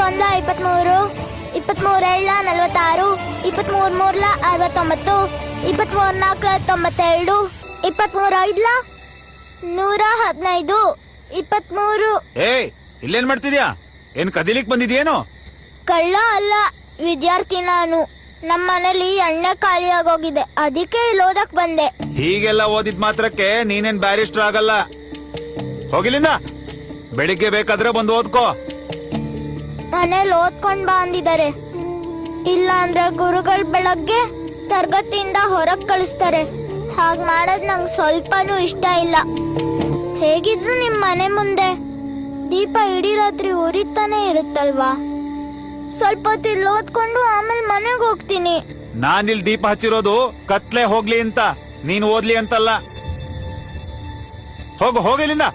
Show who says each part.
Speaker 1: ಒಂದ್ಲ 23, 23 46, 23 69, 23 92, 23 115, 23.
Speaker 2: ಏಯ್, ಇಲ್ಲೇನ್ ಮಾಡ್ತಿದ್ಯಾ? ಏನ್ ಕದಿಲಿಕ್ ಬಂದಿದ್ಯೇನು?
Speaker 1: ಕಳ್ಳ ಅಲ್ಲ, ವಿದ್ಯಾರ್ಥಿ ನಾನು. ನಮ್ಮ ಮನೇಲಿ ಎಣ್ಣೆ ಖಾಲಿ ಆಗೋಗಿದೆ, ಅದಕ್ಕೆ ಇಲ್ಲಿ ಓದಕ್ ಬಂದೆ.
Speaker 2: ಹೀಗೆಲ್ಲ ಓದಿದ್ ಮಾತ್ರಕ್ಕೆ ನೀನೇನ್ ಬ್ಯಾರಿಸ್ಟರ್ ಆಗಲ್ಲ. ಹೋಗಿಲಿಂದ. ಬೆಳಿಗ್ಗೆ ಬೇಕಾದ್ರೆ ಬಂದು ಓದ್ಕೋ.
Speaker 1: ಮನೇಲಿ ಓದ್ಕೊಂಡ್ ಬಾ ಅಂದಿದ್ದಾರೆ. ಇಲ್ಲ ಅಂದ್ರೆ ಗುರುಗಳು ಬೆಳಗ್ಗೆ ತರಗತಿಯಿಂದ ಹೊರಗ್ ಕಳಿಸ್ತಾರೆ. ಹಾಗ್ ಮಾಡೋದ್ ನಂಗ್ ಸ್ವಲ್ಪನೂ ಇಷ್ಟ ಇಲ್ಲ. ಹೇಗಿದ್ರು ನಿಮ್ ಮನೆ ಮುಂದೆ ದೀಪ ಇಡೀ ರಾತ್ರಿ ಉರಿತಾನೆ ಇರುತ್ತಲ್ವಾ. ಸ್ವಲ್ಪ ಹೊತ್ತು ಇಲ್ಲಿ ಓದ್ಕೊಂಡು ಆಮೇಲೆ ಮನೆಗೆ ಹೋಗ್ತೀನಿ.
Speaker 2: ನಾನಿಲ್ ದೀಪ ಹಚ್ಚಿರೋದು ಕತ್ಲೆ ಹೋಗ್ಲಿ ಅಂತ, ನೀನ್ ಓದ್ಲಿ ಅಂತಲ್ಲ. ಹೋಗಿಲಿಂದ.